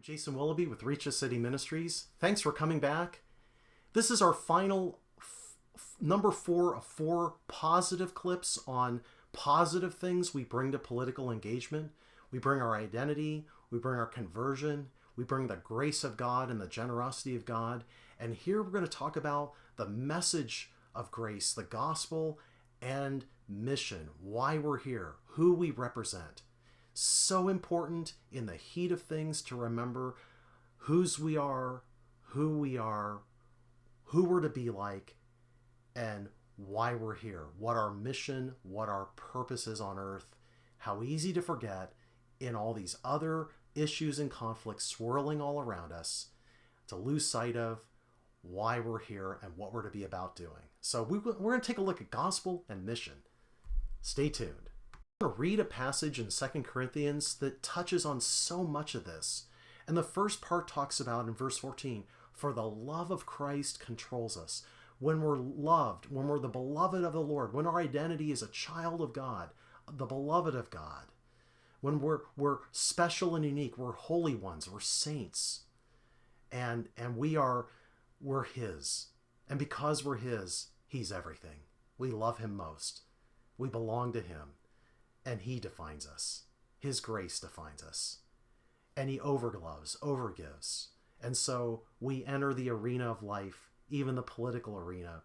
Jason Willoughby with Reach a City Ministries. Thanks for coming back. This is our final number 4 of 4 positive clips on positive things we bring to political engagement. We bring our identity, we bring our conversion, we bring the grace of God and the generosity of God. And here we're going to talk about the message of grace, the gospel, and mission, why we're here, who we represent. So important in the heat of things to remember whose we are, who we're to be like, and why we're here, what our mission, what our purpose is on earth. How easy to forget in all these other issues and conflicts swirling all around us, to lose sight of why we're here and what we're to be about doing. So we're going to take a look at gospel and mission. Stay tuned. I'm going to read a passage in 2 Corinthians that touches on so much of this. And the first part talks about, in verse 14, for the love of Christ controls us. When we're loved, when we're the beloved of the Lord, when our identity is a child of God, the beloved of God, when we're special and unique, we're holy ones, we're saints, and we're His. And because we're His, He's everything. We love Him most. We belong to Him. And He defines us. His grace defines us. And He overgives. And so we enter the arena of life, even the political arena,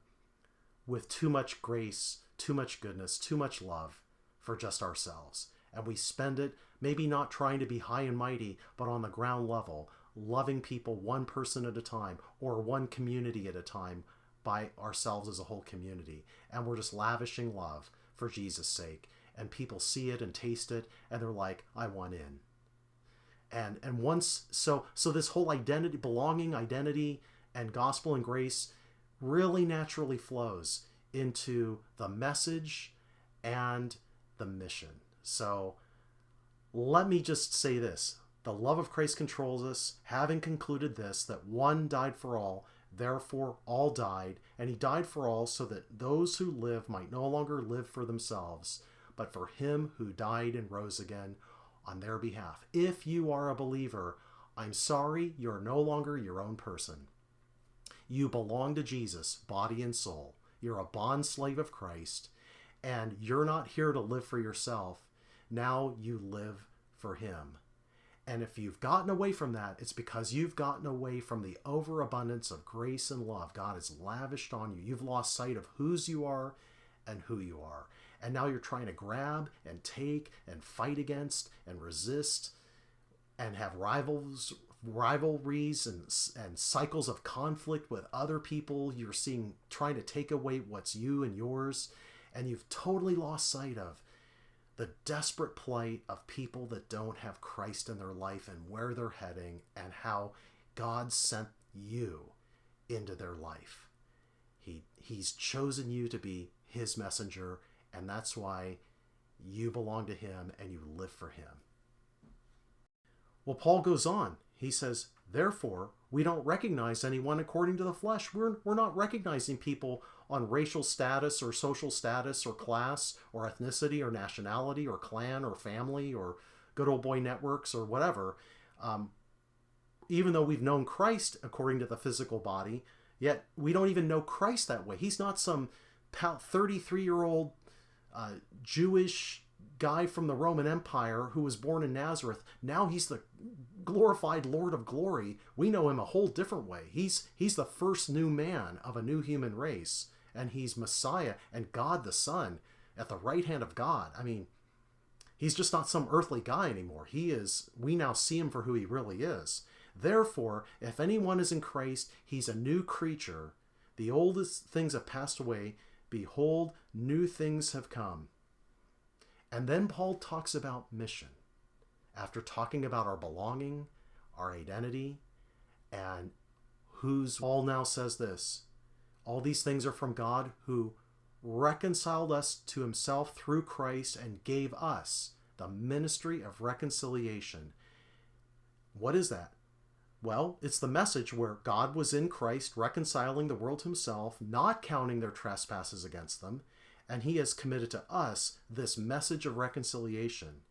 with too much grace, too much goodness, too much love for just ourselves. And we spend it maybe not trying to be high and mighty, but on the ground level, loving people one person at a time or one community at a time by ourselves as a whole community. And we're just lavishing love for Jesus' sake. And people see it and taste it, and they're like, I want in. And once, so this whole identity, belonging, identity, and gospel and grace really naturally flows into the message and the mission. So let me just say this. The love of Christ controls us, having concluded this, that one died for all, therefore all died, and He died for all so that those who live might no longer live for themselves, but for Him who died and rose again on their behalf. If you are a believer, I'm sorry, you're no longer your own person. You belong to Jesus, body and soul. You're a bond slave of Christ, and you're not here to live for yourself. Now you live for Him. And if you've gotten away from that, it's because you've gotten away from the overabundance of grace and love God has lavished on you. You've lost sight of whose you are and who you are. And now you're trying to grab and take and fight against and resist and have rivalries and cycles of conflict with other people. You're seeing, trying to take away what's you and yours. And you've totally lost sight of the desperate plight of people that don't have Christ in their life and where they're heading and how God sent you into their life. He's chosen you to be His messenger, and that's why you belong to Him and you live for Him. Well, Paul goes on. He says, therefore, we don't recognize anyone according to the flesh. We're not recognizing people on racial status or social status or class or ethnicity or nationality or clan or family or good old boy networks or whatever. Even though we've known Christ according to the physical body, yet we don't even know Christ that way. He's not some 33-year-old Jewish guy from the Roman Empire who was born in Nazareth. Now He's the glorified Lord of glory. We know Him a whole different way. He's the first new man of a new human race, and He's Messiah and God the Son at the right hand of God. I mean, He's just not some earthly guy anymore. We now see Him for who He really is. Therefore, if anyone is in Christ, he's a new creature. The oldest things have passed away. Behold, new things have come. And then Paul talks about mission. After talking about our belonging, our identity, and Paul now says this, all these things are from God who reconciled us to Himself through Christ and gave us the ministry of reconciliation. What is that? Well, it's the message where God was in Christ reconciling the world to Himself, not counting their trespasses against them, and He has committed to us this message of reconciliation.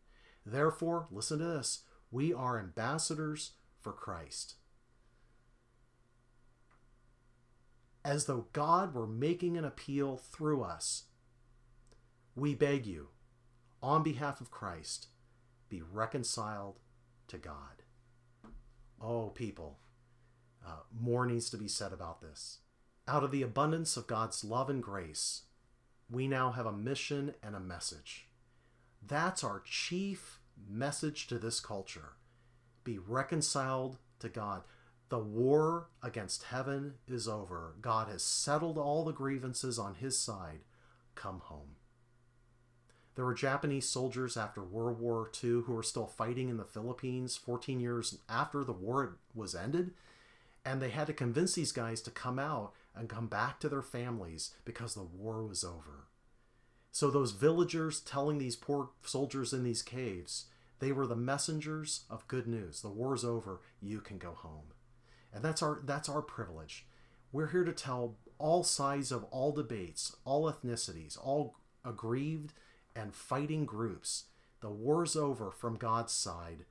Therefore, listen to this, we are ambassadors for Christ. As though God were making an appeal through us, we beg you, on behalf of Christ, be reconciled to God. Oh, people, more needs to be said about this. Out of the abundance of God's love and grace, we now have a mission and a message. That's our chief message to this culture. Be reconciled to God. The war against heaven is over. God has settled all the grievances on his side. Come home. There were Japanese soldiers after World War II who were still fighting in the Philippines 14 years after the war was ended. And they had to convince these guys to come out and come back to their families because the war was over. So those villagers telling these poor soldiers in these caves, they were the messengers of good news. The war's over. You can go home. And that's our privilege. We're here to tell all sides of all debates, all ethnicities, all aggrieved and fighting groups. The war's over from God's side.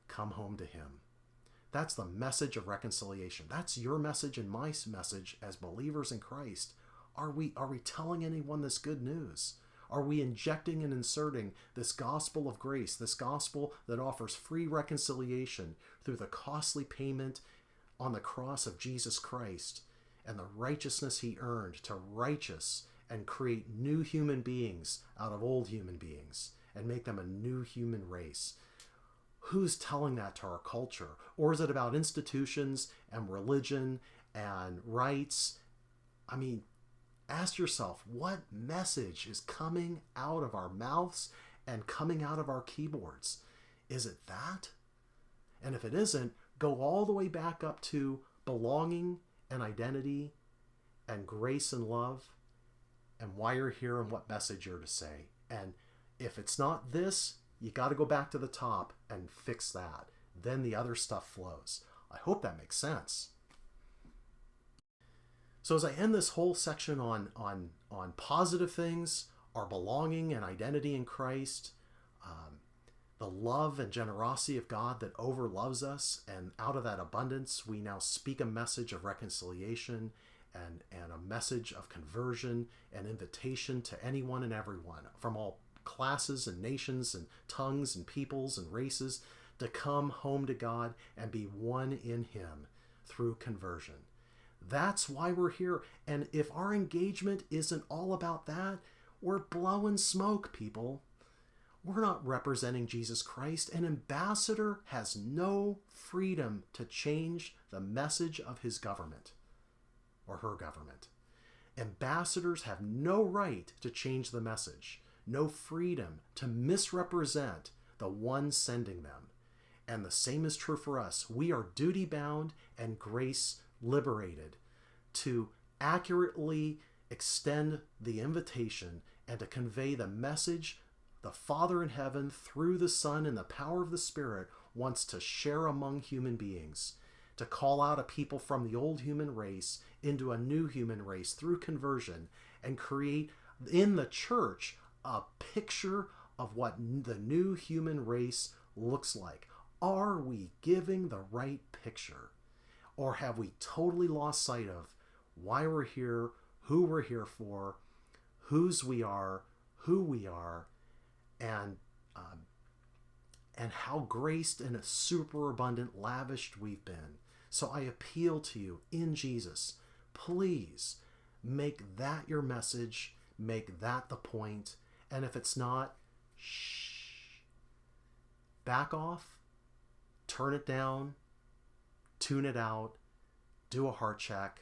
Come home to him. That's the message of reconciliation. That's your message and my message as believers in Christ. Are we telling anyone this good news? Are we injecting and inserting this gospel of grace, this gospel that offers free reconciliation through the costly payment on the cross of Jesus Christ and the righteousness he earned to righteous and create new human beings out of old human beings and make them a new human race? Who's telling that to our culture? Or is it about institutions and religion and rights? I mean, ask yourself, what message is coming out of our mouths and coming out of our keyboards? Is it that? And if it isn't, go all the way back up to belonging and identity and grace and love and why you're here and what message you're to say. And if it's not this, you got to go back to the top and fix that. Then the other stuff flows. I hope that makes sense. So as I end this whole section on positive things, our belonging and identity in Christ, the love and generosity of God that overloves us, and out of that abundance, we now speak a message of reconciliation and a message of conversion and invitation to anyone and everyone from all classes and nations and tongues and peoples and races to come home to God and be one in him through conversion. That's why we're here. And if our engagement isn't all about that, we're blowing smoke, people. We're not representing Jesus Christ. An ambassador has no freedom to change the message of his government or her government. Ambassadors have no right to change the message, no freedom to misrepresent the one sending them. And the same is true for us. We are duty-bound and grace-liberated to accurately extend the invitation and to convey the message the Father in heaven, through the Son and the power of the Spirit, wants to share among human beings, to call out a people from the old human race into a new human race through conversion, and create in the church a picture of what the new human race looks like. Are we giving the right picture? Or have we totally lost sight of why we're here, who we're here for, whose we are, who we are, and how graced and superabundant, lavished we've been? So I appeal to you in Jesus, please make that your message, make that the point. And if it's not, shh, back off, turn it down, tune it out, do a heart check,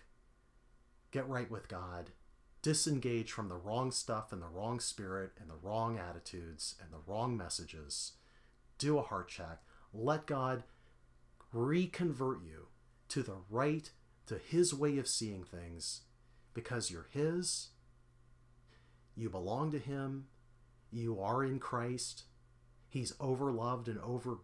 get right with God, disengage from the wrong stuff and the wrong spirit and the wrong attitudes and the wrong messages. Do a heart check. Let God reconvert you to the right, to his way of seeing things, because you're his, you belong to him, you are in Christ, he's overloved and over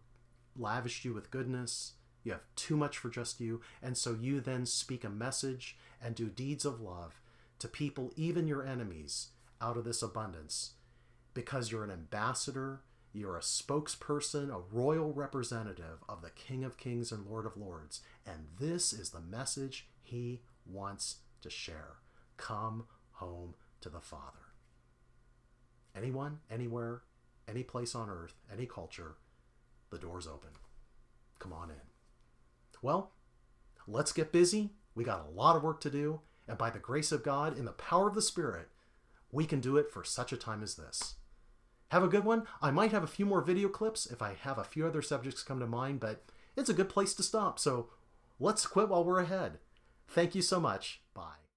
lavished you with goodness. You have too much for just you, and so you then speak a message and do deeds of love to people, even your enemies, out of this abundance, because you're an ambassador, You're a spokesperson, a royal representative of the King of Kings and Lord of Lords. And this is the message he wants to share. Come home to the Father. Anyone, anywhere, any place on earth, any culture, the door's open. Come on in. Well, let's get busy. We got a lot of work to do. And by the grace of God, in the power of the Spirit, we can do it for such a time as this. Have a good one. I might have a few more video clips if I have a few other subjects come to mind, but it's a good place to stop. So let's quit while we're ahead. Thank you so much. Bye.